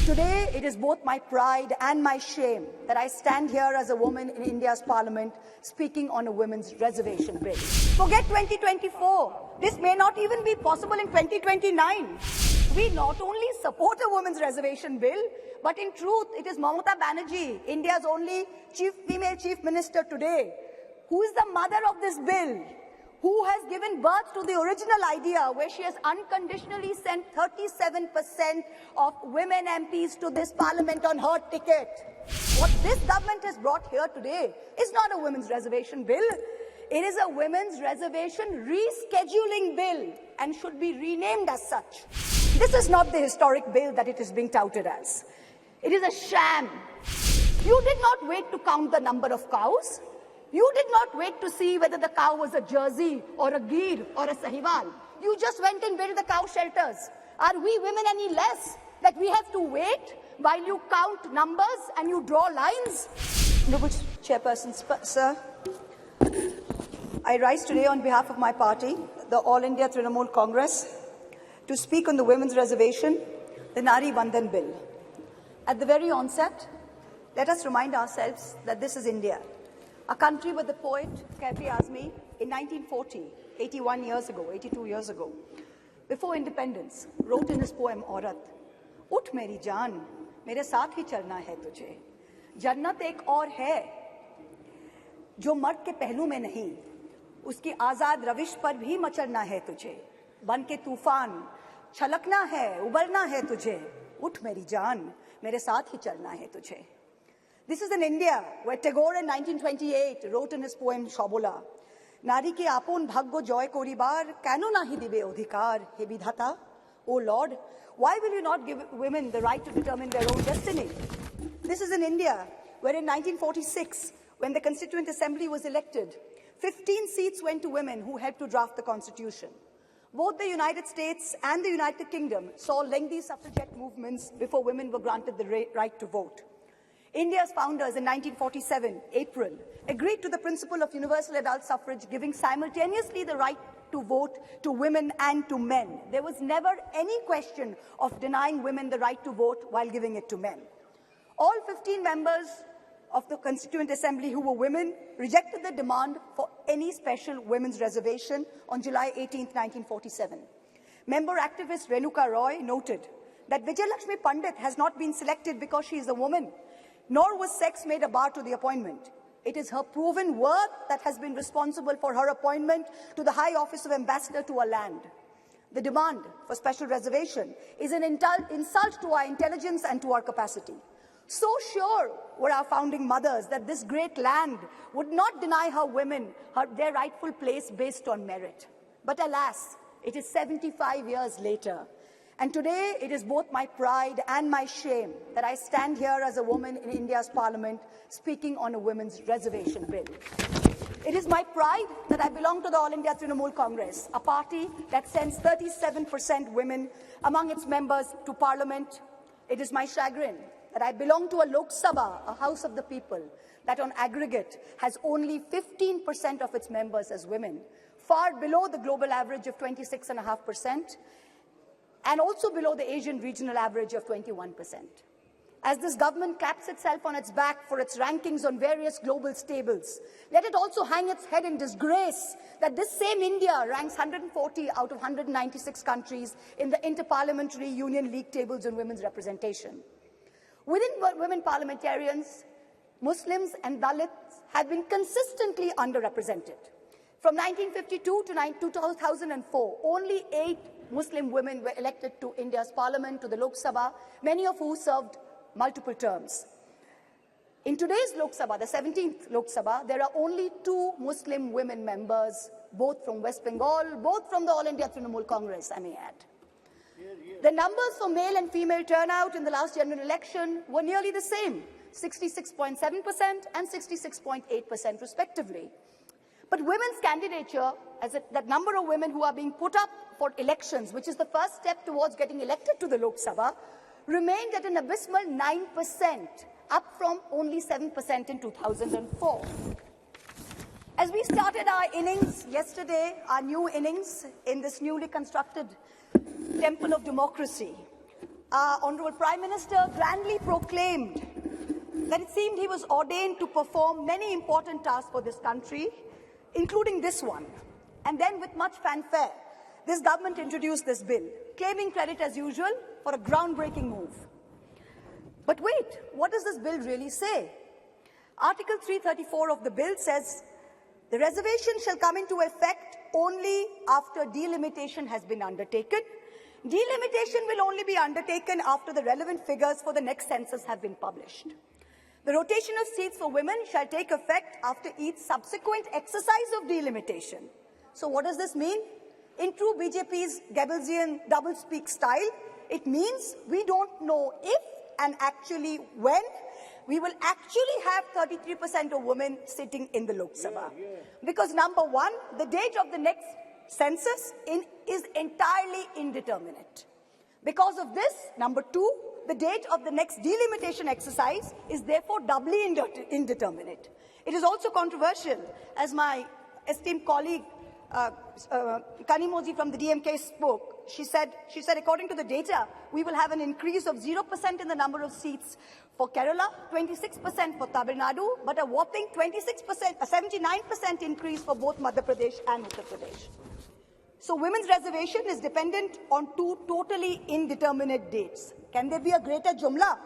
Today, it is both my pride and my shame that I stand here as a woman in India's parliament speaking on a women's reservation bill. Forget 2024. This may not even be possible in 2029. We not only support a women's reservation bill, but in truth, it is Mamata Banerjee, India's only female chief minister today, who is the mother of this bill, who has given birth to the original idea where she has unconditionally sent 37% of women MPs to this parliament on her ticket. What this government has brought here today is not a women's reservation bill. It is a women's reservation rescheduling bill and should be renamed as such. This is not the historic bill that it is being touted as. It is a sham. You did not wait to count the number of cows. You did not wait to see whether the cow was a Jersey or a Gir or a Sahiwal. You just went and built the cow shelters. Are we women any less that we have to wait while you count numbers and you draw lines? Honourable Chairperson, sir, I rise today on behalf of my party, the All India Trinamool Congress, to speak on the women's reservation, the Nari Vandan Bill. At the very onset, let us remind ourselves that this is India, a country where the poet Kaifi Azmi in 1940, 81 years ago, 82 years ago, before independence, wrote in his poem Aurat, "Ut meri jaan, mere saath hi chalna hai tujhe. Jannat ek aur hai, jo mard ke pehlu mein nahi, uski आजाद रविश पर भी मचलना है तुझे. बन के तूफान छलकना है, उबलना है तुझे. उठ मेरी जान, मेरे साथ ही चलना है तुझे." This is in India, where Tagore in 1928 wrote in his poem Shobola, "Nari ke apon bhaggo joy koribar, kano nahi dibe odhikar, he bidhata? O Lord, why will you not give women the right to determine their own destiny?" This is in India, where in 1946, when the Constituent Assembly was elected, 15 seats went to women who helped to draft the Constitution. Both the United States and the United Kingdom saw lengthy suffragette movements before women were granted the right to vote. India's founders in 1947, April, agreed to the principle of universal adult suffrage, giving simultaneously the right to vote to women and to men. There was never any question of denying women the right to vote while giving it to men. All 15 members of the Constituent Assembly who were women rejected the demand for any special women's reservation on July 18, 1947. Member activist Renuka Roy noted that Vijayalakshmi Pandit has not been selected because she is a woman, nor was sex made a bar to the appointment. It is her proven worth that has been responsible for her appointment to the high office of ambassador to a land. The demand for special reservation is an insult to our intelligence and to our capacity. So sure were our founding mothers that this great land would not deny her women their rightful place based on merit. But alas, it is 75 years later. And today, it is both my pride and my shame that I stand here as a woman in India's parliament speaking on a women's reservation bill. It is my pride that I belong to the All India Trinamool Congress, a party that sends 37% women among its members to parliament. It is my chagrin that I belong to a Lok Sabha, a house of the people, that on aggregate has only 15% of its members as women, far below the global average of 26.5%, and also below the Asian regional average of 21%. As this government claps itself on its back for its rankings on various global stables, let it also hang its head in disgrace that this same India ranks 140 out of 196 countries in the Inter-Parliamentary Union League tables on women's representation. Within women parliamentarians, Muslims and Dalits have been consistently underrepresented. From 1952 to 2004, only 8 Muslim women were elected to India's parliament, to the Lok Sabha, many of whom served multiple terms. In today's Lok Sabha, the 17th Lok Sabha, there are only 2 Muslim women members, both from West Bengal, both from the All India Trinamool Congress, I may add. The numbers for male and female turnout in the last general election were nearly the same, 66.7% and 66.8% respectively. But women's candidature, that number of women who are being put up for elections, which is the first step towards getting elected to the Lok Sabha, remained at an abysmal 9%, up from only 7% in 2004. As we started our innings yesterday, our new innings in this newly constructed temple of democracy, our Honorable Prime Minister grandly proclaimed that it seemed he was ordained to perform many important tasks for this country, including this one. And then, with much fanfare, this government introduced this bill, claiming credit as usual for a groundbreaking move. But wait, what does this bill really say? Article 334 of the bill says, the reservation shall come into effect only after delimitation has been undertaken. Delimitation will only be undertaken after the relevant figures for the next census have been published. The rotation of seats for women shall take effect after each subsequent exercise of delimitation. So what does this mean? In true BJP's Goebbelsian doublespeak style, it means we don't know if and actually when we will actually have 33% of women sitting in the Lok Sabha. Because number one, the date of the next census is entirely indeterminate. Because of this, number two, the date of the next delimitation exercise is therefore doubly indeterminate. It is also controversial, as my esteemed colleague Kanimoji from the DMK spoke. She said, according to the data, we will have an increase of 0% in the number of seats for Kerala, 26% for Tamil Nadu, but a whopping 26%, a 79% increase for both Madhya Pradesh and Uttar Pradesh. So women's reservation is dependent on two totally indeterminate dates. Can there be a greater jumla?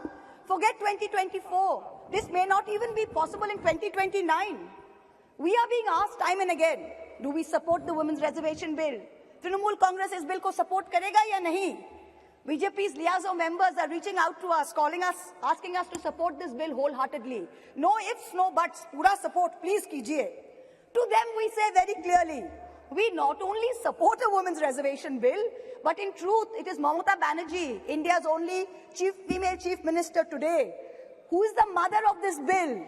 Forget 2024. This may not even be possible in 2029. We are being asked time and again, do we support the women's reservation bill? Trinamool Congress is bill ko support karega ya nahi? BJP's liaison members are reaching out to us, calling us, asking us to support this bill wholeheartedly. No ifs, no buts, pura support, please kijiye. To them we say very clearly, we not only support a women's reservation bill, but in truth, it is Mamata Banerjee, India's only female chief minister today, who is the mother of this bill,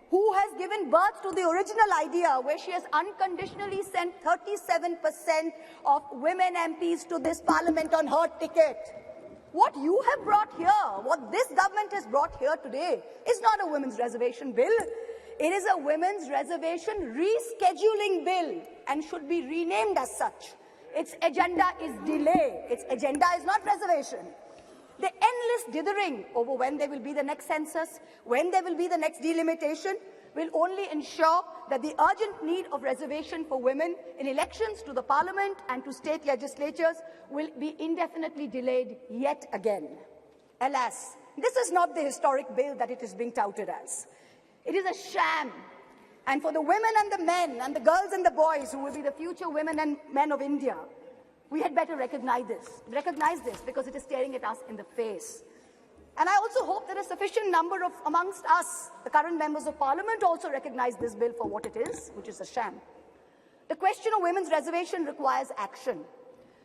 who has given birth to the original idea where she has unconditionally sent 37% of women MPs to this parliament on her ticket. What you have brought here, what this government has brought here today, is not a women's reservation bill. It is a women's reservation rescheduling bill and should be renamed as such. Its agenda is delay. Its agenda is not reservation. The endless dithering over when there will be the next census, when there will be the next delimitation, will only ensure that the urgent need of reservation for women in elections to the parliament and to state legislatures will be indefinitely delayed yet again. Alas, this is not the historic bill that it is being touted as. It is a sham. And for the women and the men and the girls and the boys who will be the future women and men of India, we had better recognize this because it is staring at us in the face. And I also hope that a sufficient number of amongst us, the current members of parliament, also recognize this bill for what it is, which is a sham. The question of women's reservation requires action,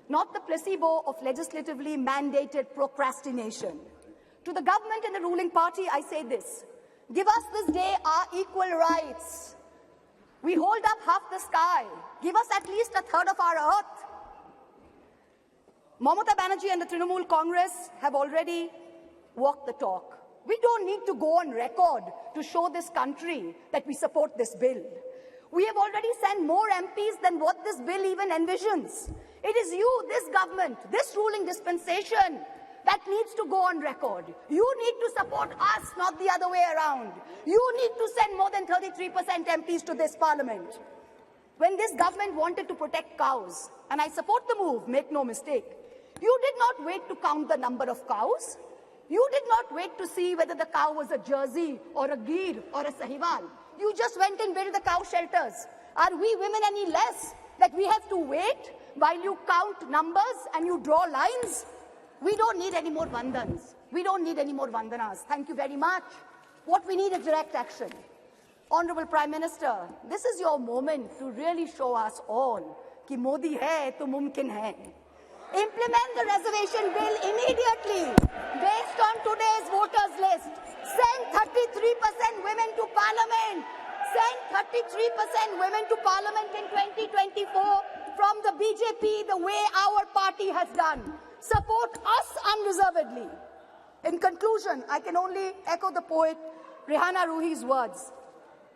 not the placebo of legislatively mandated procrastination. To the government and the ruling party, I say this. Give us this day our equal rights. We hold up half the sky. Give us at least a third of our earth. Mamata Banerjee and the Trinamool Congress have already walked the talk. We don't need to go on record to show this country that we support this bill. We have already sent more MPs than what this bill even envisions. It is you, this government, this ruling dispensation that needs to go on record. You need to support us, not the other way around. You need to send more than 33% MPs to this parliament. When this government wanted to protect cows, and I support the move, make no mistake, you did not wait to count the number of cows. You did not wait to see whether the cow was a Jersey or a Gir or a Sahiwal. You just went and built the cow shelters. Are we women any less that we have to wait while you count numbers and you draw lines? We don't need any more Vandans. We don't need any more Vandanas. Thank you very much. What we need is direct action. Honorable Prime Minister, this is your moment to really show us all कि मोदी है तो मुमकिन है. Implement the reservation bill immediately based on today's voters list. Send 33% women to parliament. Send 33% women to parliament in 2024 from the BJP the way our party has done. Support us unreservedly. In conclusion, I can only echo the poet Rihanna Ruhi's words.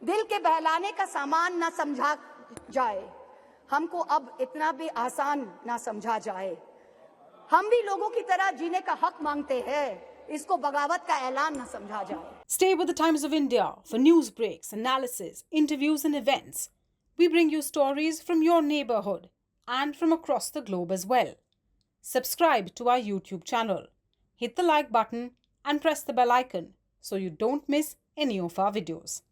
दिल के बहलाने का सामान ना समझा जाए, हमको अब इतना भी आसान ना समझा जाए. हम भी लोगों की तरह जीने का हक मांगते हैं, इसको बगावत का ऐलान न समझा जाए. Stay with the Times of India for news breaks, analysis, interviews and events. We bring you stories from your neighborhood and from across the globe as well. Subscribe to our YouTube channel. Hit the like button and press the bell icon so you don't miss any of our videos.